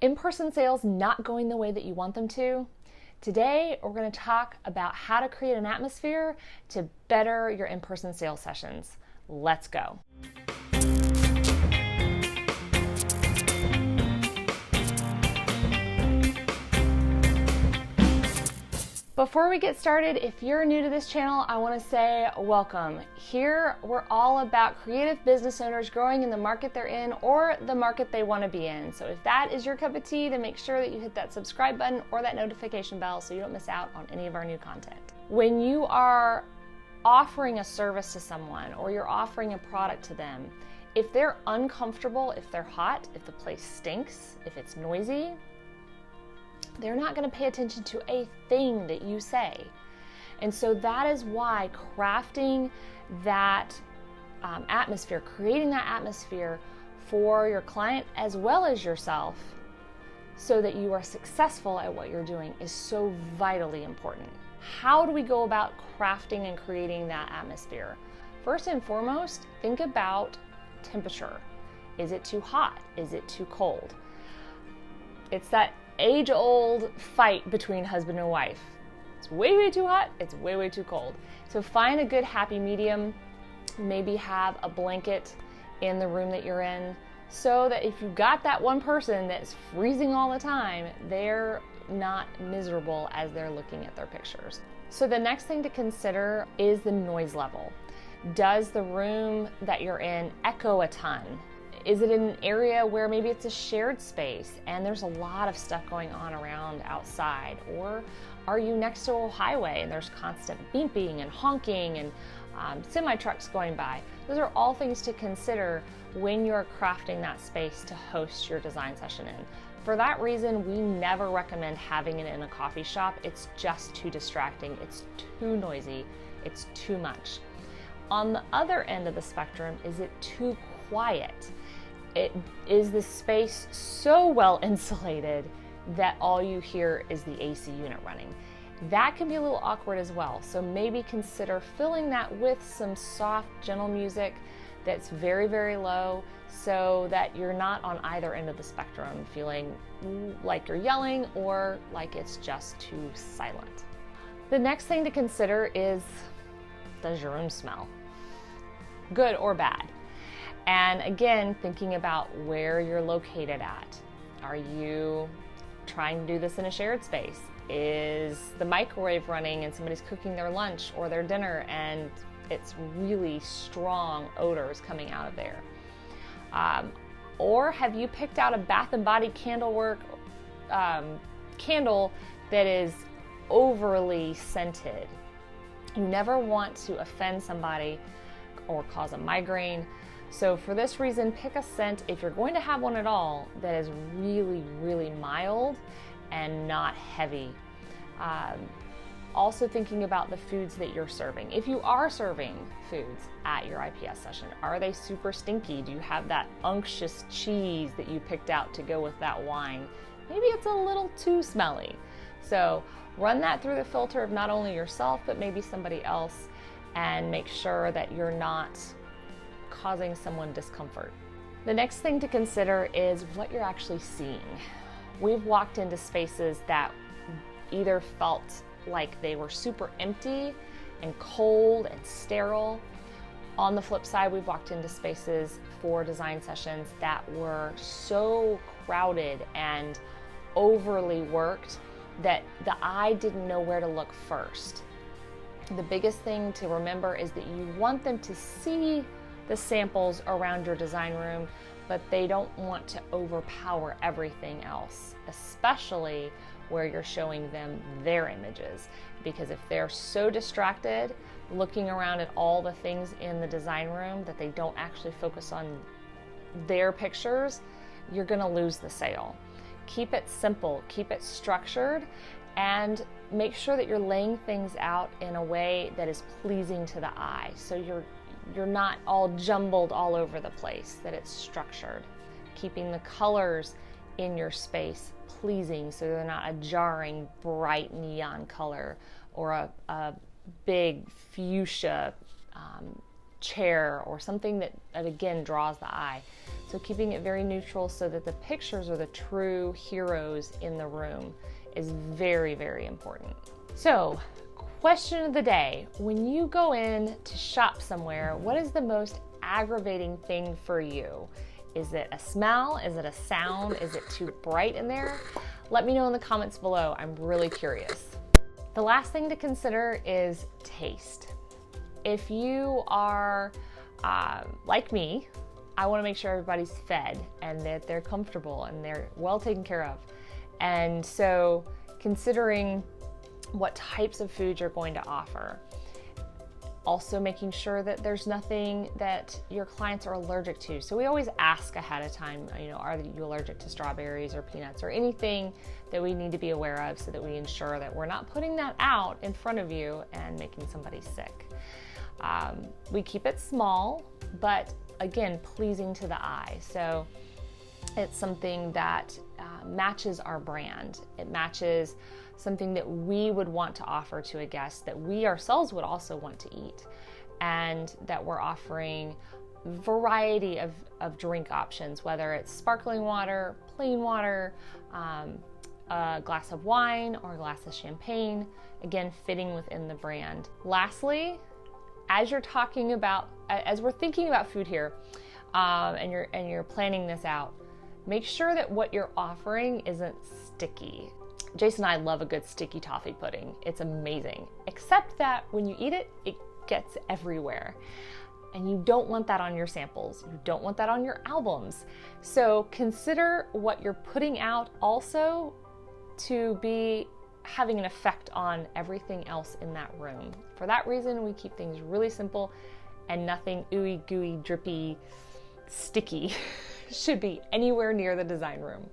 In-person sales not going the way that you want them to? Today, we're going to talk about how to create an atmosphere to better your in-person sales sessions. Let's go. Before we get started, if you're new to this channel, I want to say welcome. Here, we're all about creative business owners growing in the market they're in or the market they want to be in. So if that is your cup of tea, then make sure that you hit that subscribe button or that notification bell so you don't miss out on any of our new content. When you are offering a service to someone or you're offering a product to them, if they're uncomfortable, if they're hot, if the place stinks, if it's noisy, they're not going to pay attention to a thing that you say. And so that is why crafting that atmosphere, creating that atmosphere for your client as well as yourself so that you are successful at what you're doing is so vitally important. How do we go about crafting and creating that atmosphere? First and foremost, think about temperature. Is it too hot? Is it too cold? It's that age-old fight between husband and wife. It's way, way too hot, it's way, way too cold. So find a good happy medium. Maybe have a blanket in the room that you're in so that if you've got that one person that's freezing all the time, they're not miserable as they're looking at their pictures. So the next thing to consider is the noise level. Does the room that you're in echo a ton? Is it in an area where maybe it's a shared space and there's a lot of stuff going on around outside? Or are you next to a highway and there's constant beeping and honking and semi-trucks going by? Those are all things to consider when you're crafting that space to host your design session in. For that reason, we never recommend having it in a coffee shop. It's just too distracting. It's too noisy. It's too much. On the other end of the spectrum, is it too quiet? Is the space so well insulated that all you hear is the AC unit running? That can be a little awkward as well. So maybe consider filling that with some soft, gentle music that's very, very low so that you're not on either end of the spectrum feeling like you're yelling or like it's just too silent. The next thing to consider is, does your room smell? Good or bad? And again, thinking about where you're located at. Are you trying to do this in a shared space? Is the microwave running and somebody's cooking their lunch or their dinner and it's really strong odors coming out of there? Or have you picked out a Bath and Body candle that is overly scented? You never want to offend somebody or cause a migraine. So for this reason, pick a scent, if you're going to have one at all, that is really, really mild and not heavy. Also thinking about the foods that you're serving. If you are serving foods at your IPS session, are they super stinky? Do you have that unctuous cheese that you picked out to go with that wine? Maybe it's a little too smelly. So run that through the filter of not only yourself, but maybe somebody else, and make sure that you're not causing someone discomfort. The next thing to consider is what you're actually seeing. We've walked into spaces that either felt like they were super empty and cold and sterile. On the flip side, we've walked into spaces for design sessions that were so crowded and overly worked that the eye didn't know where to look first. The biggest thing to remember is that you want them to see the samples around your design room, but they don't want to overpower everything else, especially where you're showing them their images. Because if they're so distracted looking around at all the things in the design room that they don't actually focus on their pictures, you're gonna lose the sale. Keep it simple, keep it structured, and make sure that you're laying things out in a way that is pleasing to the eye. So you're not all jumbled all over the place, that it's structured. Keeping the colors in your space pleasing so they're not a jarring bright neon color or a big fuchsia chair or something that again draws the eye. So keeping it very neutral so that the pictures are the true heroes in the room is very, very important. So, question of the day, when you go in to shop somewhere, what is the most aggravating thing for you? Is it a smell? Is it a sound? Is it too bright in there? Let me know in the comments below. I'm really curious. The last thing to consider is taste. If you are like me, I want to make sure everybody's fed and that they're comfortable and they're well taken care of. And so considering what types of food you're going to offer. Also making sure that there's nothing that your clients are allergic to. So we always ask ahead of time, are you allergic to strawberries or peanuts or anything that we need to be aware of so that we ensure that we're not putting that out in front of you and making somebody sick. We keep it small, but again, pleasing to the eye. So it's something that matches our brand. It matches something that we would want to offer to a guest that we ourselves would also want to eat, and that we're offering variety of drink options, whether it's sparkling water, plain water, a glass of wine or a glass of champagne, again, fitting within the brand. Lastly, as we're thinking about food here, and you're planning this out, make sure that what you're offering isn't sticky. Jason and I love a good sticky toffee pudding. It's amazing, except that when you eat it, it gets everywhere. And you don't want that on your samples. You don't want that on your albums. So consider what you're putting out also to be having an effect on everything else in that room. For that reason, we keep things really simple and nothing ooey gooey, drippy, sticky should be anywhere near the design room.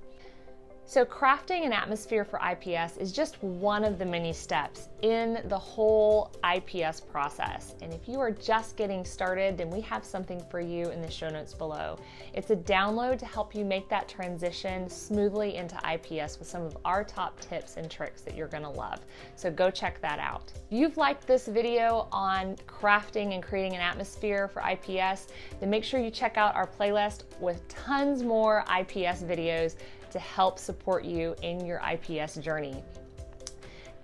So crafting an atmosphere for IPS is just one of the many steps in the whole IPS process. And if you are just getting started, then we have something for you in the show notes below. It's a download to help you make that transition smoothly into IPS with some of our top tips and tricks that you're gonna love. So go check that out. If you've liked this video on crafting and creating an atmosphere for IPS, then make sure you check out our playlist with tons more IPS videos to help support you in your IPS journey.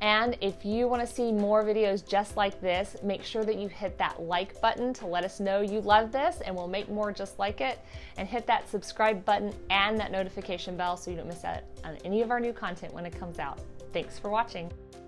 And if you want to see more videos just like this, make sure that you hit that like button to let us know you love this, and we'll make more just like it. And hit that subscribe button and that notification bell so you don't miss out on any of our new content when it comes out. Thanks for watching.